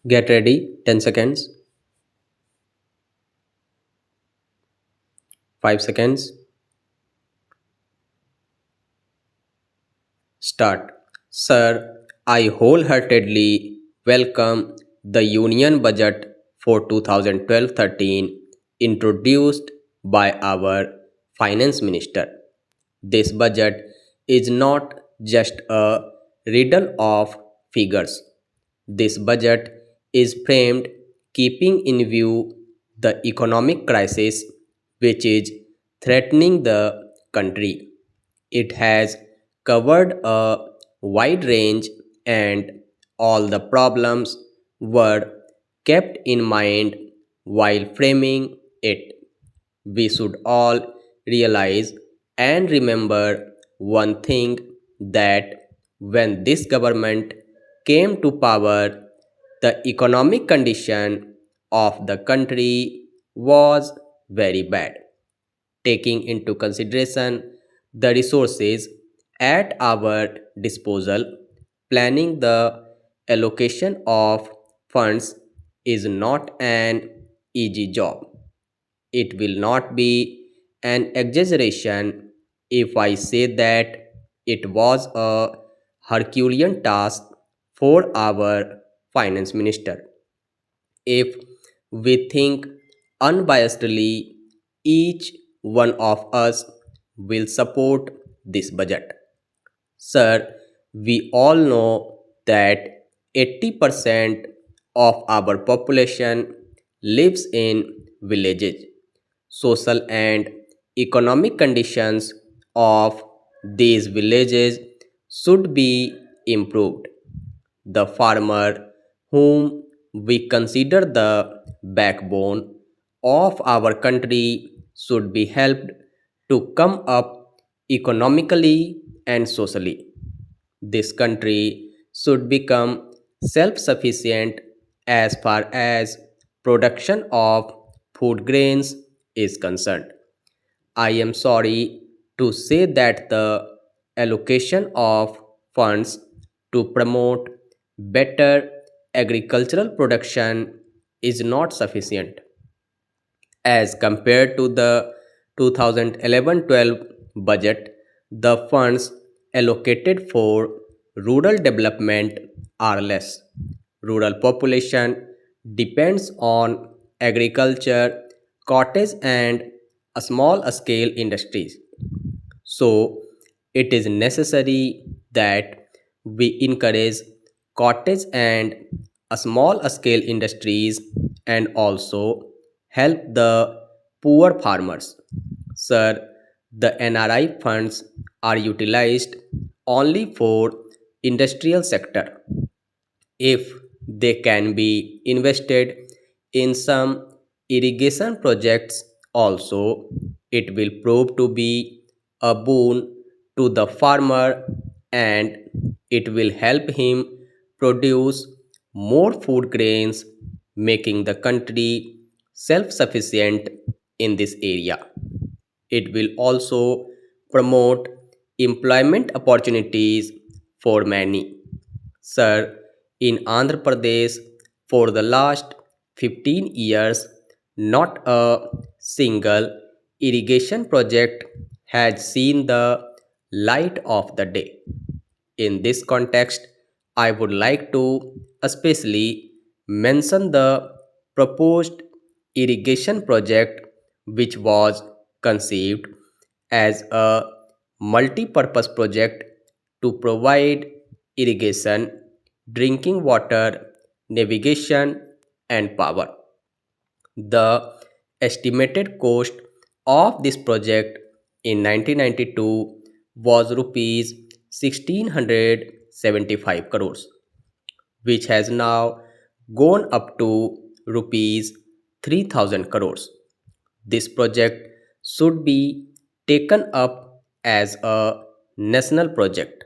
Get ready, 10 seconds, 5 seconds, start. Sir, I wholeheartedly welcome the Union Budget for 2012-13 introduced by our Finance Minister. This budget is not just a riddle of figures. This budget is framed keeping in view the economic crisis which is threatening the country. It has covered a wide range and all the problems were kept in mind while framing it. We should all realize and remember one thing that when this government came to power, the economic condition of the country was very bad, taking into consideration the resources at our disposal. Planning the allocation of funds is not an easy job. It will not be an exaggeration if I say that it was a Herculean task for our finance minister. If we think unbiasedly, each one of us will support this budget. Sir, we all know that 80% of our population lives in villages. Social and economic conditions of these villages should be improved. The farmer, whom we consider the backbone of our country, should be helped to come up economically and socially. This country should become self sufficient as far as production of food grains is concerned. I am sorry to say that the allocation of funds to promote better agricultural production is not sufficient as compared to the 2011-12 budget. The funds allocated for rural development are less. Rural population depends on agriculture, cottage and small scale industries. So it is necessary that we encourage cottage and small scale industries and also help the poor farmers. Sir, the NRI funds are utilized only for industrial sector. If they can be invested in some irrigation projects also, it will prove to be a boon to the farmer and it will help him produce more food grains, making the country self sufficient in this area. It will also promote employment opportunities for many. Sir, in Andhra Pradesh, for the last 15 years, not a single irrigation project has seen the light of the day. In this context, I would like to especially mention the proposed irrigation project, which was conceived as a multi purpose project to provide irrigation, drinking water, navigation, and power. The estimated cost of this project in 1992 was rupees 1675 crores, which has now gone up to rupees 3000 crores. This project should be taken up as a national project.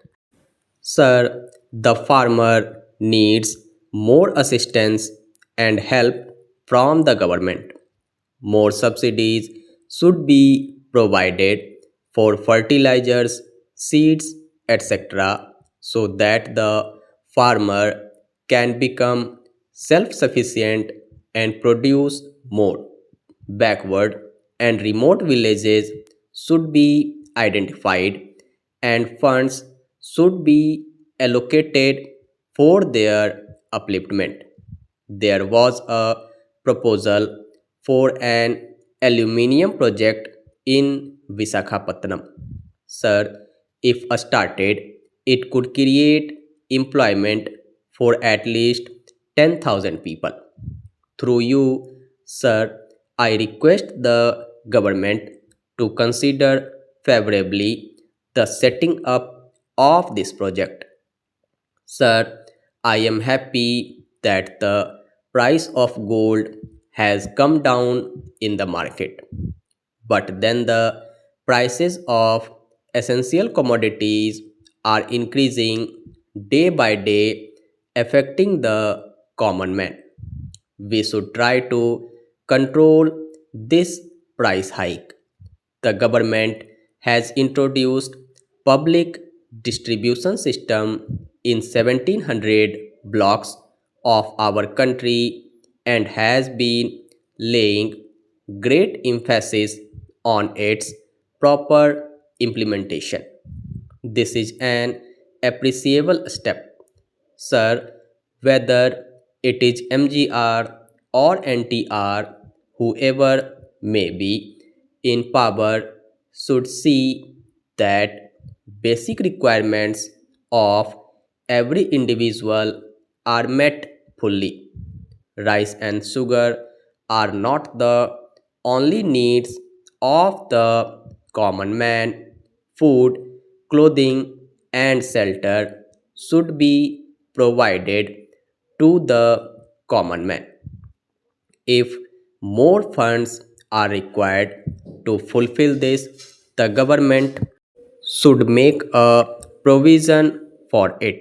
Sir, the farmer needs more assistance and help from the government. More subsidies should be provided for fertilizers, seeds, etc., so that the farmer can become self-sufficient and produce more. Backward and remote villages should be identified and funds should be allocated for their upliftment. There was a proposal for an aluminium project in Visakhapatnam. Sir, if started, it could create employment for at least 10,000 people. Through you, sir, I request the government to consider favorably the setting up of this project. Sir, I am happy that the price of gold has come down in the market. But then the prices of essential commodities are increasing day by day, affecting the common man. We should try to control this price hike. The government has introduced public distribution system in 1700 blocks of our country and has been laying great emphasis on its proper implementation. This is an appreciable step. Sir, whether it is MGR or NTR, whoever may be in power should see that basic requirements of every individual are met fully. Rice and sugar are not the only needs of the common man. Food, clothing, and shelter should be provided to the common man. If more funds are required to fulfill this, the government should make a provision for it.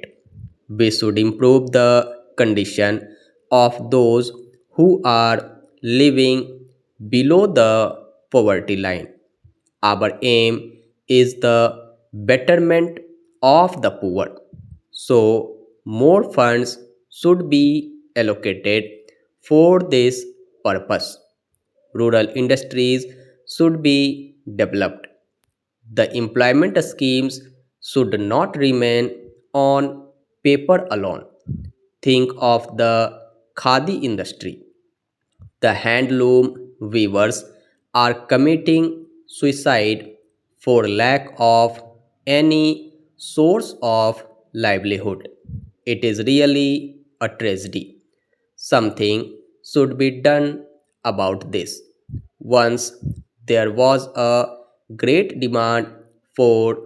We should improve the condition of those who are living below the poverty line. Our aim is the betterment of the poor. So, more funds should be allocated for this purpose. Rural industries should be developed. The employment schemes should not remain on paper alone. Think of the khadi industry. The handloom weavers are committing suicide for lack of any source of livelihood. It is really a tragedy. Something should be done about this. Once there was a great demand for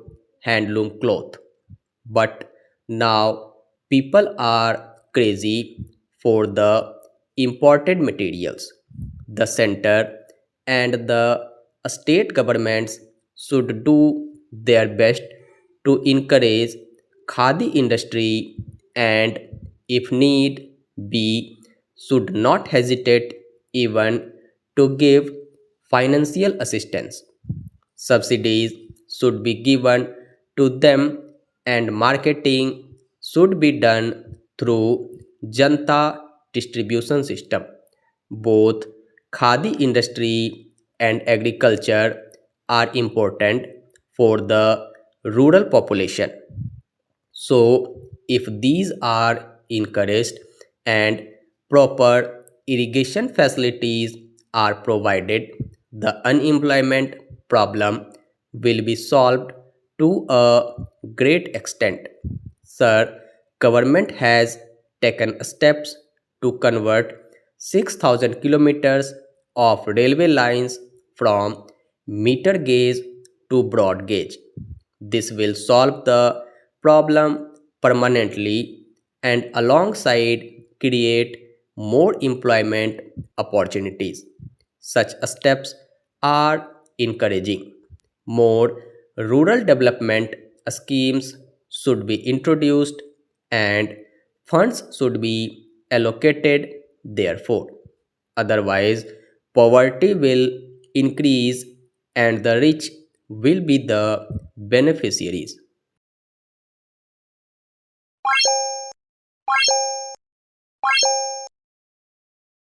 handloom cloth, but now people are crazy for the imported materials. The center and the state governments should do their best to encourage khadi industry and if need be should not hesitate even to give financial assistance. Subsidies should be given to them and marketing should be done through Janta distribution system. Both khadi industry and agriculture are important for the rural population. So, if these are encouraged and proper irrigation facilities are provided, the unemployment problem will be solved to a great extent. Sir, government has taken steps to convert 6,000 kilometers of railway lines from meter gauge to broad gauge. This will solve the problem permanently and alongside create more employment opportunities. Such steps are encouraging. More rural development schemes should be introduced and funds should be allocated therefore. Otherwise, poverty will increase and the rich will be the beneficiaries.